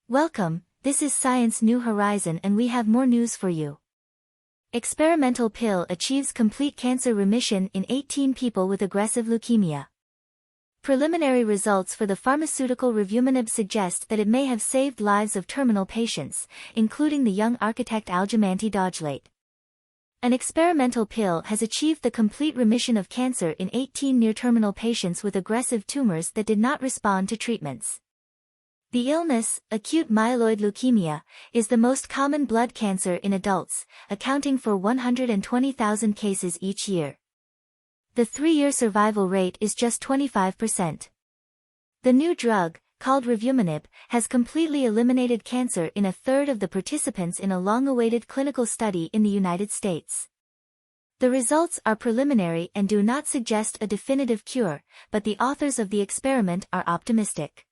Welcome, this is Science New Horizon and we have more news for you. Experimental pill achieves complete cancer remission in 18 people with aggressive leukemia. Preliminary results for the pharmaceutical revumenib suggest that it may have saved lives of terminal patients, including the young architect Aljamanti Dojlate. An experimental pill has achieved the complete remission of cancer in 18 near-terminal patients with aggressive tumors that did not respond to treatments. The illness, acute myeloid leukemia, is the most common blood cancer in adults, accounting for 120,000 cases each year. The 3-year survival rate is just 25%. The new drug, called revumenib, has completely eliminated cancer in a third of the participants in a long-awaited clinical study in the United States. The results are preliminary and do not suggest a definitive cure, but the authors of the experiment are optimistic.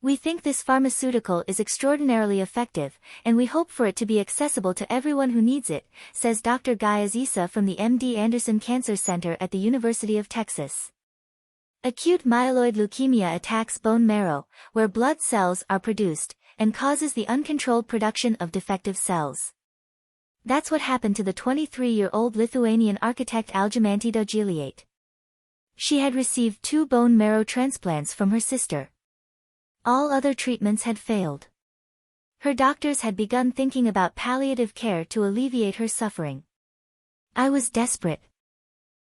We think this pharmaceutical is extraordinarily effective, and we hope for it to be accessible to everyone who needs it, says Dr. Guy Azisa from the MD Anderson Cancer Center at the University of Texas. Acute myeloid leukemia attacks bone marrow, where blood cells are produced, and causes the uncontrolled production of defective cells. That's what happened to the 23-year-old Lithuanian architect Aljamanti Dojlate. She had received 2 bone marrow transplants from her sister. All other treatments had failed. Her doctors had begun thinking about palliative care to alleviate her suffering. I was desperate.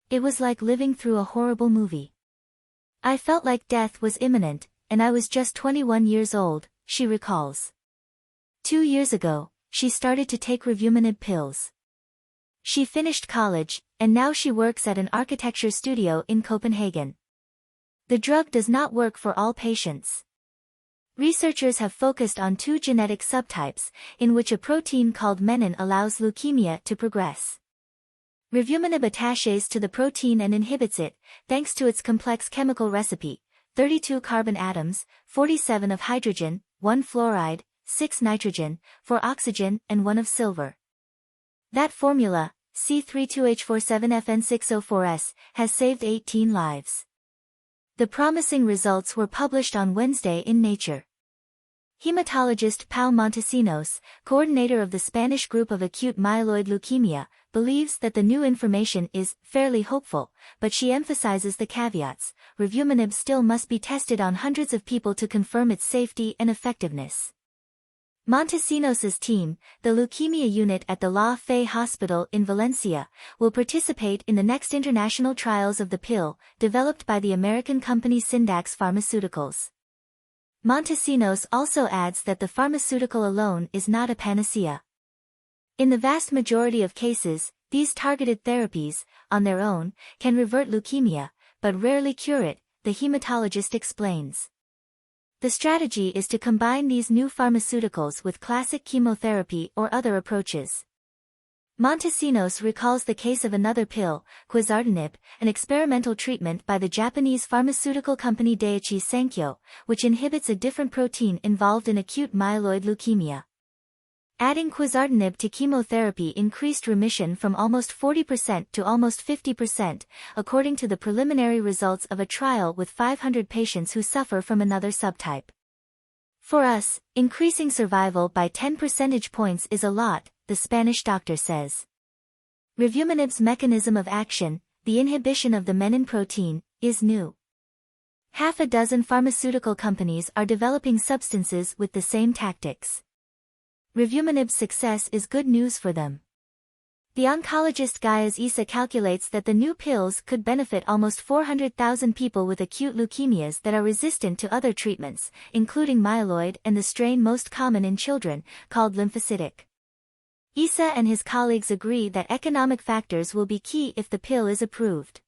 It was like living through a horrible movie. I felt like death was imminent, and I was just 21 years old, she recalls. 2 years ago, she started to take revumenib pills. She finished college, and now she works at an architecture studio in Copenhagen. The drug does not work for all patients. Researchers have focused on 2 genetic subtypes, in which a protein called menin allows leukemia to progress. Revumenib attaches to the protein and inhibits it, thanks to its complex chemical recipe: 32 carbon atoms, 47 of hydrogen, 1 fluoride, 6 nitrogen, 4 oxygen, and 1 of silver. That formula, C32H47FN604S, has saved 18 lives. The promising results were published on Wednesday in Nature. Hematologist Pau Montesinos, coordinator of the Spanish group of acute myeloid leukemia, believes that the new information is fairly hopeful, but she emphasizes the caveats. Revumenib still must be tested on hundreds of people to confirm its safety and effectiveness. Montesinos' team, the leukemia unit at the La Fe Hospital in Valencia, will participate in the next international trials of the pill, developed by the American company Syndax Pharmaceuticals. Montesinos also adds that the pharmaceutical alone is not a panacea. In the vast majority of cases, these targeted therapies, on their own, can revert leukemia, but rarely cure it, the hematologist explains. The strategy is to combine these new pharmaceuticals with classic chemotherapy or other approaches. Montesinos recalls the case of another pill, quizartinib, an experimental treatment by the Japanese pharmaceutical company Daiichi Sankyo, which inhibits a different protein involved in acute myeloid leukemia. Adding quizartinib to chemotherapy increased remission from almost 40% to almost 50%, according to the preliminary results of a trial with 500 patients who suffer from another subtype. For us, increasing survival by 10 percentage points is a lot, the Spanish doctor says. Revumenib's mechanism of action, the inhibition of the menin protein, is new. Half a dozen pharmaceutical companies are developing substances with the same tactics. Revumenib's success is good news for them. The oncologist Guy Azisa calculates that the new pills could benefit almost 400,000 people with acute leukemias that are resistant to other treatments, including myeloid and the strain most common in children, called lymphocytic. Isa and his colleagues agree that economic factors will be key if the pill is approved.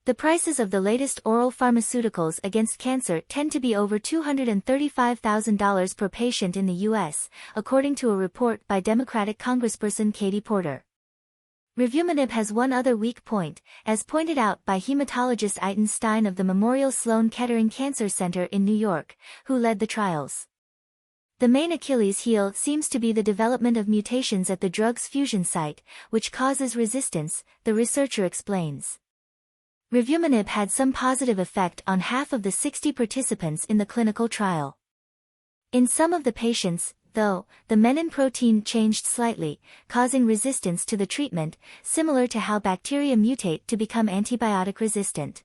The prices of the latest oral pharmaceuticals against cancer tend to be over $235,000 per patient in the U.S., according to a report by Democratic Congressperson Katie Porter. Revumenib has one other weak point, as pointed out by hematologist Eitan Stein of the Memorial Sloan Kettering Cancer Center in New York, who led the trials. The main Achilles heel seems to be the development of mutations at the drug's fusion site, which causes resistance, the researcher explains. Revumenib had some positive effect on half of the 60 participants in the clinical trial. In some of the patients, though, the menin protein changed slightly, causing resistance to the treatment, similar to how bacteria mutate to become antibiotic resistant.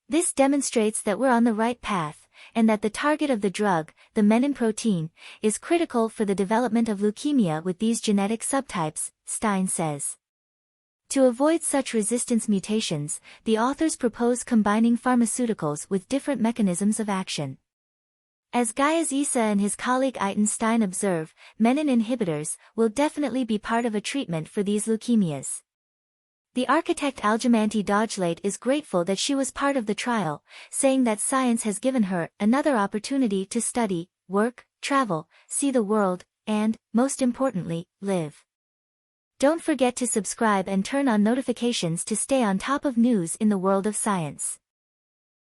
This demonstrates that we're on the right path, and that the target of the drug, the menin protein, is critical for the development of leukemia with these genetic subtypes, Stein says. To avoid such resistance mutations, the authors propose combining pharmaceuticals with different mechanisms of action. As Gayaz Issa and his colleague Eitan Stein observe, menin inhibitors will definitely be part of a treatment for these leukemias. The architect Aljamanti Dojlate is grateful that she was part of the trial, saying that science has given her another opportunity to study, work, travel, see the world, and, most importantly, live. Don't forget to subscribe and turn on notifications to stay on top of news in the world of science.